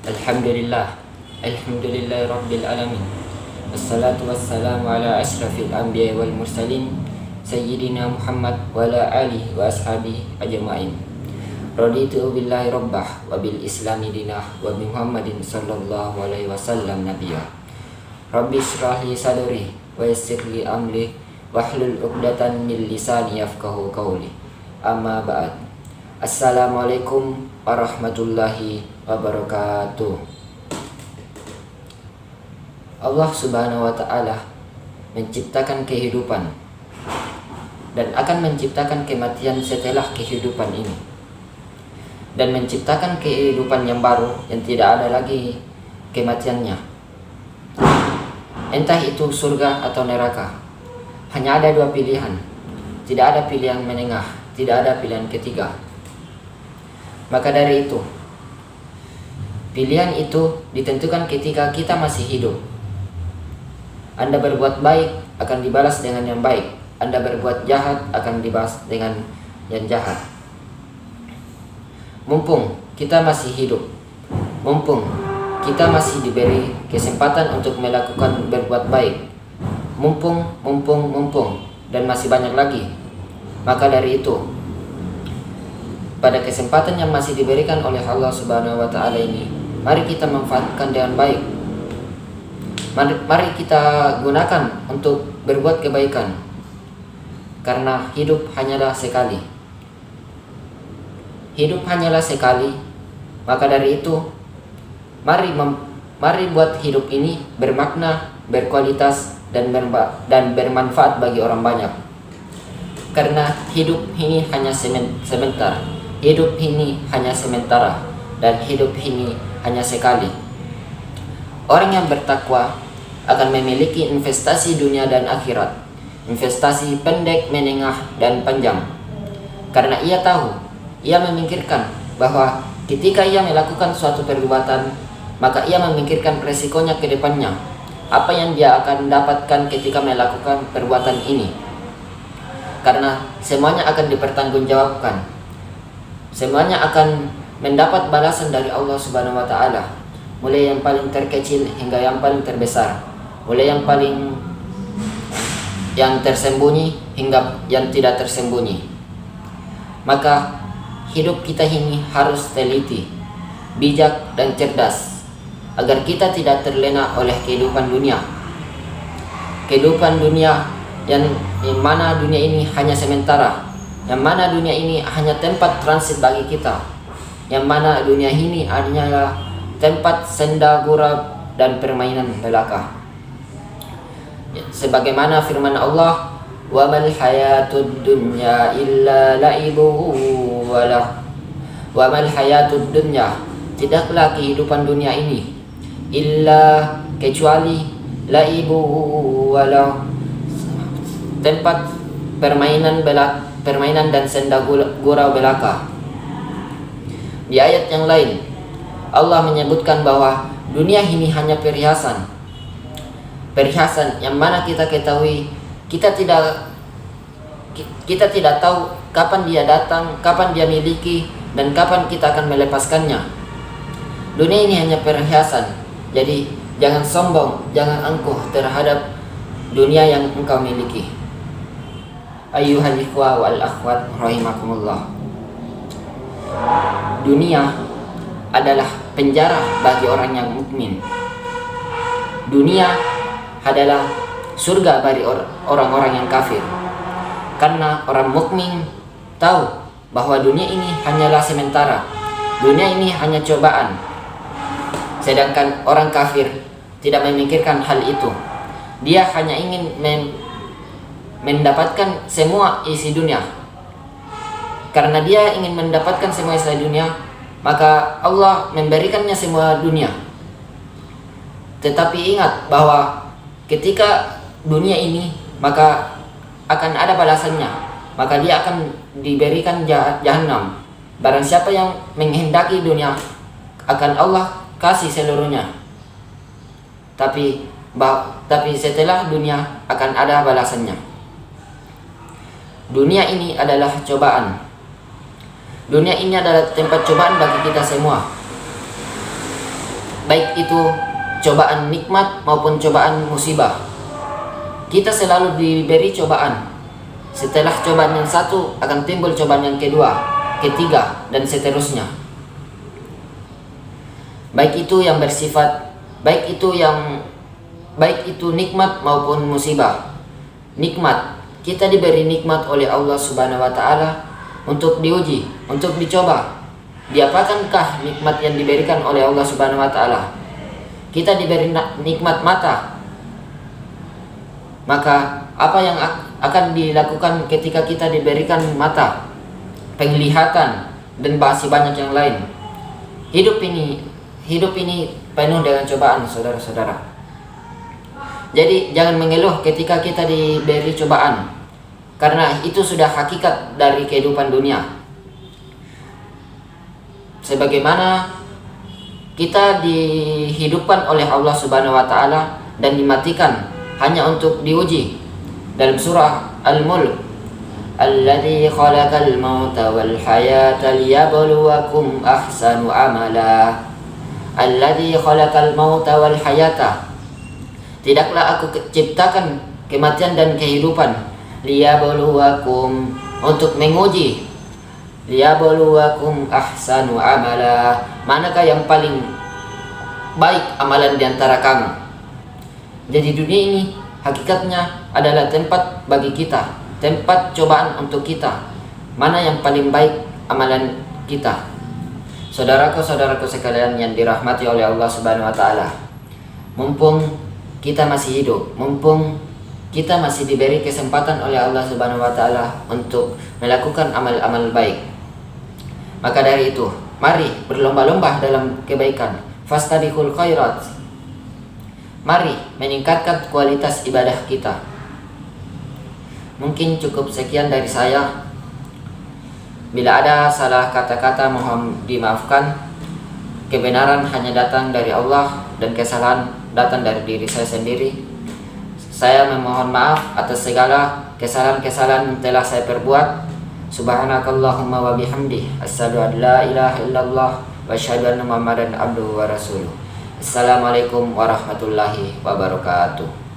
Alhamdulillah, Alhamdulillah Rabbil Alamin. Wassalatu wassalamu ala ashrafil anbiya wal mursalin Sayyidina Muhammad wa ala alihi wa ashabihi ajma'in. Raditu billahi rabbah wa bil islami dinah wa bi Muhammadin sallallahu alaihi wasallam nabiyya. Rabbi shrah li sadri wa yassir li amri wahlul 'uqdatan min lisani yafqahu qawli. Amma ba'd. Assalamualaikum warahmatullahi wabarakatuh. Allah Subhanahu wa ta'ala menciptakan kehidupan dan akan menciptakan kematian setelah kehidupan ini, dan menciptakan kehidupan yang baru yang tidak ada lagi kematiannya, entah itu surga atau neraka. Hanya ada dua pilihan, tidak ada pilihan menengah, tidak ada pilihan ketiga. Maka dari itu, pilihan itu ditentukan ketika kita masih hidup. Anda berbuat baik akan dibalas dengan yang baik, Anda berbuat jahat akan dibalas dengan yang jahat. Mumpung kita masih hidup, mumpung kita masih diberi kesempatan untuk melakukan berbuat baik, mumpung dan masih banyak lagi. Maka dari itu, pada kesempatan yang masih diberikan oleh Allah Subhanahu wa ta'ala ini, mari kita manfaatkan dengan baik. Mari kita gunakan untuk berbuat kebaikan, karena hidup hanyalah sekali. Hidup hanyalah sekali. Maka dari itu, mari buat hidup ini bermakna, berkualitas dan bermanfaat bagi orang banyak. Karena hidup ini hanya sebentar. Hidup ini hanya sementara, dan hidup ini hanya sekali. Orang yang bertakwa akan memiliki investasi dunia dan akhirat, investasi pendek, menengah, dan panjang. Karena ia tahu, ia memikirkan bahwa ketika ia melakukan suatu perbuatan, maka ia memikirkan resikonya ke depannya, apa yang dia akan dapatkan ketika melakukan perbuatan ini. Karena semuanya akan dipertanggungjawabkan. Semuanya akan mendapat balasan dari Allah Subhanahu wa ta'ala, mulai yang paling terkecil hingga yang paling terbesar, mulai yang tersembunyi hingga yang tidak tersembunyi. Maka hidup kita ini harus teliti, bijak dan cerdas, agar kita tidak terlena oleh kehidupan dunia. Kehidupan dunia yang mana dunia ini hanya sementara, yang mana dunia ini hanya tempat transit bagi kita, yang mana dunia ini hanyalah tempat senda gurau dan permainan belaka. Sebagaimana firman Allah, "Wa mal hayatud dunya illa la'ibu walah." Wa mal hayatud dunya, tidaklah kehidupan dunia ini illa kecuali la'ibu walah, tempat permainan dan senda gurau belaka. Di ayat yang lain, Allah menyebutkan bahwa dunia ini hanya perhiasan yang mana kita ketahui kita tidak tahu kapan dia datang, kapan dia miliki, dan kapan kita akan melepaskannya. Dunia ini hanya perhiasan, jadi jangan sombong, jangan angkuh terhadap dunia yang engkau miliki. Ayyuhal ikhwa wal akhwat rahimakumullah. Dunia adalah penjara bagi orang yang mukmin. Dunia adalah surga bagi orang-orang yang kafir. Karena orang mukmin tahu bahwa dunia ini hanyalah sementara. Dunia ini hanya cobaan. Sedangkan orang kafir tidak memikirkan hal itu. Dia hanya ingin mendapatkan semua isi dunia. Karena dia ingin mendapatkan semua isi dunia, maka Allah memberikannya semua dunia. Tetapi ingat bahwa ketika dunia ini, maka akan ada balasannya, maka dia akan diberikan jahanam. Barang siapa yang menghendaki dunia, akan Allah kasih seluruhnya. Tapi setelah dunia akan ada balasannya. Dunia ini adalah cobaan. Dunia ini adalah tempat cobaan bagi kita semua. baik itu cobaan nikmat maupun cobaan musibah. Kita selalu diberi cobaan. Setelah cobaan yang satu akan timbul cobaan yang kedua, ketiga, dan seterusnya. Baik itu nikmat maupun musibah. Nikmat, kita diberi nikmat oleh Allah Subhanahu wa taala untuk diuji, untuk dicoba. Diapakankah nikmat yang diberikan oleh Allah Subhanahu wa taala? Kita diberi nikmat mata. Maka apa yang akan dilakukan ketika kita diberikan mata, penglihatan, dan masih banyak yang lain? Hidup ini penuh dengan cobaan, saudara-saudara. Jadi jangan mengeluh ketika kita diberi cobaan, karena itu sudah hakikat dari kehidupan dunia. Sebagaimana kita dihidupkan oleh Allah Subhanahu wa taala dan dimatikan hanya untuk diuji. Dalam surah Al-Mulk, alladzi khalaqal mauta wal hayata liyabluwakum ahsanu amala. Alladzi khalaqal mauta wal hayata, tidaklah aku ciptakan kematian dan kehidupan, liyabluwakum, untuk menguji, liyabluwakum ahsanu amala, manakah yang paling baik amalan di antara kamu. Jadi dunia ini hakikatnya adalah tempat bagi kita, tempat cobaan untuk kita. Mana yang paling baik amalan kita? Saudaraku sekalian yang dirahmati oleh Allah Subhanahu wa taala, mumpung kita masih hidup, mumpung kita masih diberi kesempatan oleh Allah Subhanahu wa taala untuk melakukan amal-amal baik, maka dari itu mari berlomba-lomba dalam kebaikan. Fastabiqul khairat. Mari meningkatkan kualitas ibadah kita. Mungkin cukup sekian dari saya. Bila ada salah kata-kata mohon dimaafkan. Kebenaran hanya datang dari Allah dan kesalahan datang dari diri saya sendiri. Saya memohon maaf atas segala kesalahan-kesalahan yang telah saya perbuat. Subhanakallahumma wa bihamdih, asyhadu an la ilaha illallah wa asyhadu anna Muhammadan abduhu wa rasuluh. Assalamualaikum warahmatullahi wabarakatuh.